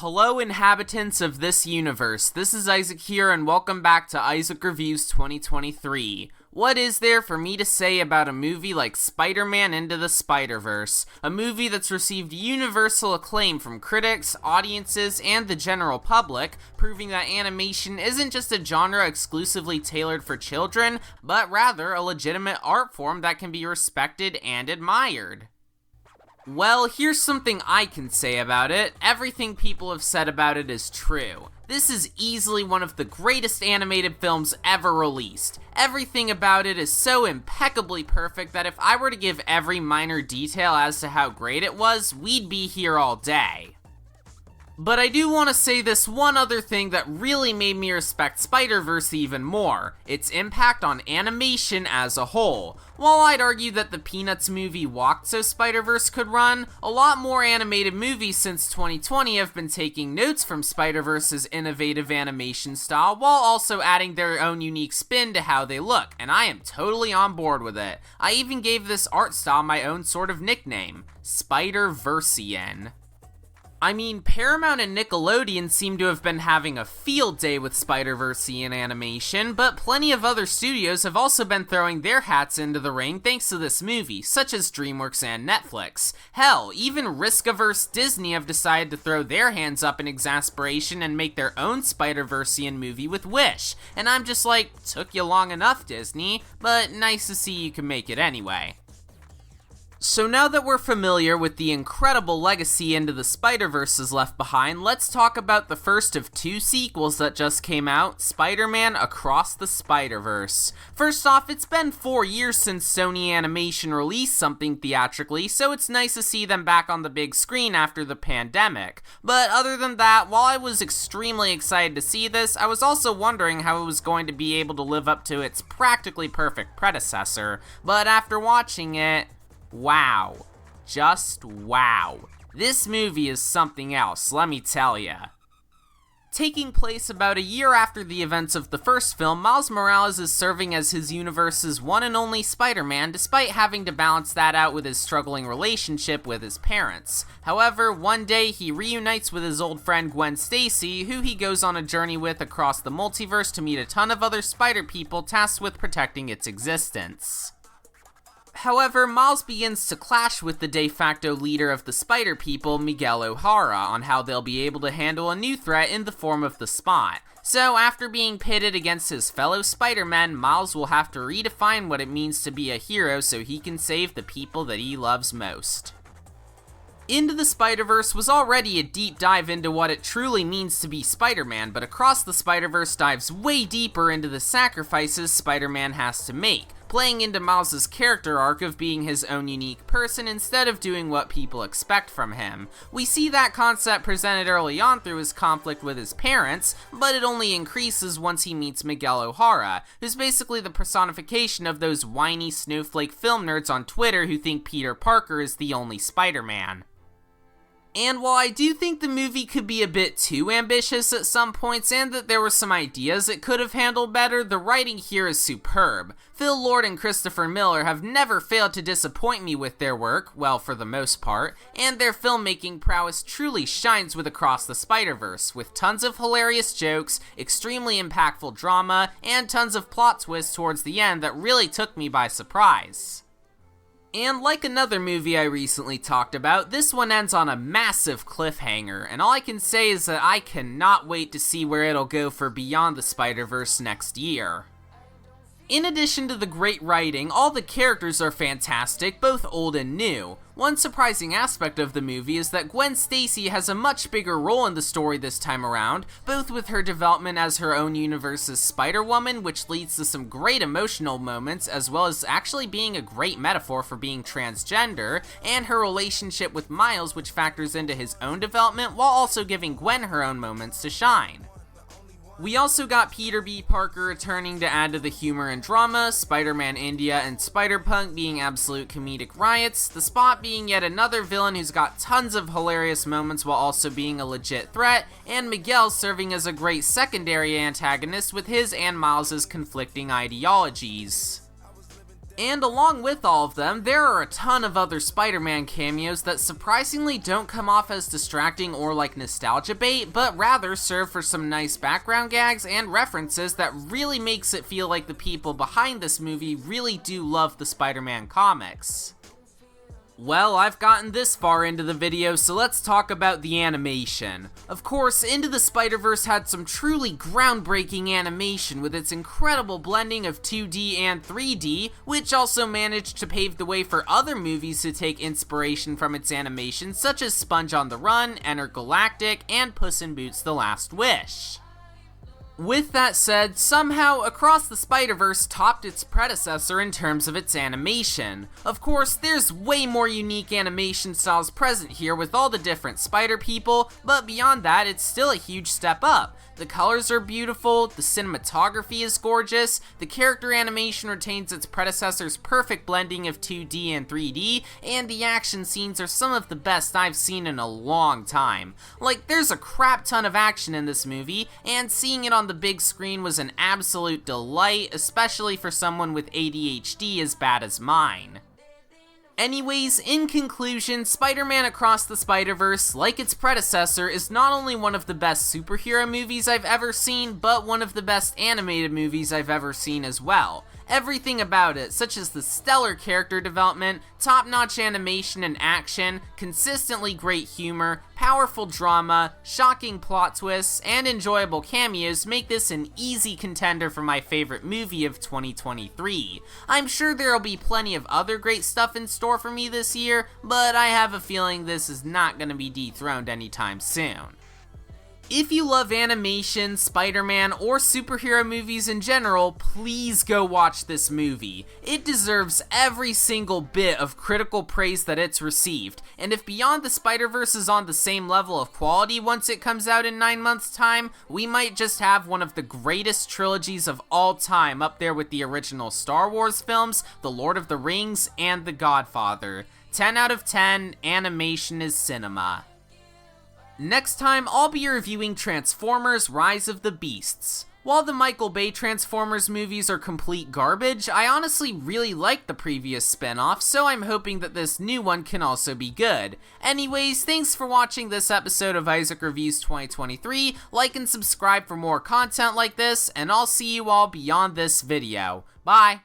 Hello inhabitants of this universe, this is Isaac here and welcome back to Isaac Reviews 2023. What is there for me to say about a movie like Spider-Man Into the Spider-Verse? A movie that's received universal acclaim from critics, audiences, and the general public, proving that animation isn't just a genre exclusively tailored for children, but rather a legitimate art form that can be respected and admired. Well, here's something I can say about it. Everything people have said about it is true. This is easily one of the greatest animated films ever released. Everything about it is so impeccably perfect that if I were to give every minor detail as to how great it was, we'd be here all day. But I do want to say this one other thing that really made me respect Spider-Verse even more, its impact on animation as a whole. While I'd argue that the Peanuts movie walked so Spider-Verse could run, a lot more animated movies since 2020 have been taking notes from Spider-Verse's innovative animation style while also adding their own unique spin to how they look, and I am totally on board with it. I even gave this art style my own sort of nickname, Spider-Versian. I mean, Paramount and Nickelodeon seem to have been having a field day with Spider-Versian animation, but plenty of other studios have also been throwing their hats into the ring thanks to this movie, such as DreamWorks and Netflix. Hell, even risk-averse Disney have decided to throw their hands up in exasperation and make their own Spider-Versian movie with Wish. And I'm just like, took you long enough, Disney, but nice to see you can make it anyway. So now that we're familiar with the incredible legacy Into the Spider-Verse has left behind, let's talk about the first of two sequels that just came out, Spider-Man Across the Spider-Verse. First off, it's been 4 years since Sony Animation released something theatrically, so it's nice to see them back on the big screen after the pandemic. But other than that, while I was extremely excited to see this, I was also wondering how it was going to be able to live up to its practically perfect predecessor. But after watching it, wow. Just wow. This movie is something else, let me tell ya. Taking place about a year after the events of the first film, Miles Morales is serving as his universe's one and only Spider-Man, despite having to balance that out with his struggling relationship with his parents. However, one day he reunites with his old friend Gwen Stacy, who he goes on a journey with across the multiverse to meet a ton of other Spider people tasked with protecting its existence. However, Miles begins to clash with the de facto leader of the Spider People, Miguel O'Hara, on how they'll be able to handle a new threat in the form of the Spot. So, after being pitted against his fellow Spider-Men, Miles will have to redefine what it means to be a hero so he can save the people that he loves most. Into the Spider-Verse was already a deep dive into what it truly means to be Spider-Man, but Across the Spider-Verse dives way deeper into the sacrifices Spider-Man has to make, playing into Miles' character arc of being his own unique person instead of doing what people expect from him. We see that concept presented early on through his conflict with his parents, but it only increases once he meets Miguel O'Hara, who's basically the personification of those whiny snowflake film nerds on Twitter who think Peter Parker is the only Spider-Man. And while I do think the movie could be a bit too ambitious at some points and that there were some ideas it could have handled better, the writing here is superb. Phil Lord and Christopher Miller have never failed to disappoint me with their work, well, for the most part, and their filmmaking prowess truly shines with Across the Spider-Verse, with tons of hilarious jokes, extremely impactful drama, and tons of plot twists towards the end that really took me by surprise. And like another movie I recently talked about, this one ends on a massive cliffhanger, and all I can say is that I cannot wait to see where it'll go for Beyond the Spider-Verse next year. In addition to the great writing, all the characters are fantastic, both old and new. One surprising aspect of the movie is that Gwen Stacy has a much bigger role in the story this time around, both with her development as her own universe's Spider-Woman, which leads to some great emotional moments, as well as actually being a great metaphor for being transgender, and her relationship with Miles, which factors into his own development while also giving Gwen her own moments to shine. We also got Peter B. Parker returning to add to the humor and drama, Spider-Man India and Spider-Punk being absolute comedic riots, the Spot being yet another villain who's got tons of hilarious moments while also being a legit threat, and Miguel serving as a great secondary antagonist with his and Miles' conflicting ideologies. And along with all of them, there are a ton of other Spider-Man cameos that surprisingly don't come off as distracting or like nostalgia bait, but rather serve for some nice background gags and references that really makes it feel like the people behind this movie really do love the Spider-Man comics. Well, I've gotten this far into the video, so let's talk about the animation. Of course, Into the Spider-Verse had some truly groundbreaking animation with its incredible blending of 2D and 3D, which also managed to pave the way for other movies to take inspiration from its animation, such as Sponge on the Run, Intergalactic, and Puss in Boots: The Last Wish. With that said, somehow Across the Spider-Verse topped its predecessor in terms of its animation. Of course, there's way more unique animation styles present here with all the different spider people, but beyond that, it's still a huge step up. The colors are beautiful, the cinematography is gorgeous, the character animation retains its predecessor's perfect blending of 2D and 3D, and the action scenes are some of the best I've seen in a long time. Like, there's a crap ton of action in this movie, and seeing it on the big screen was an absolute delight, especially for someone with ADHD as bad as mine. Anyways, in conclusion, Spider-Man Across the Spider-Verse, like its predecessor, is not only one of the best superhero movies I've ever seen, but one of the best animated movies I've ever seen as well. Everything about it, such as the stellar character development, top-notch animation and action, consistently great humor, powerful drama, shocking plot twists, and enjoyable cameos make this an easy contender for my favorite movie of 2023. I'm sure there'll be plenty of other great stuff in store for me this year, but I have a feeling this is not going to be dethroned anytime soon. If you love animation, Spider-Man, or superhero movies in general, please go watch this movie. It deserves every single bit of critical praise that it's received, and if Beyond the Spider-Verse is on the same level of quality once it comes out in 9 months' time, we might just have one of the greatest trilogies of all time up there with the original Star Wars films, The Lord of the Rings, and The Godfather. 10 out of 10, animation is cinema. Next time, I'll be reviewing Transformers: Rise of the Beasts. While the Michael Bay Transformers movies are complete garbage, I honestly really liked the previous spin-off, so I'm hoping that this new one can also be good. Anyways, thanks for watching this episode of Isaac Reviews 2023, like and subscribe for more content like this, and I'll see you all beyond this video. Bye!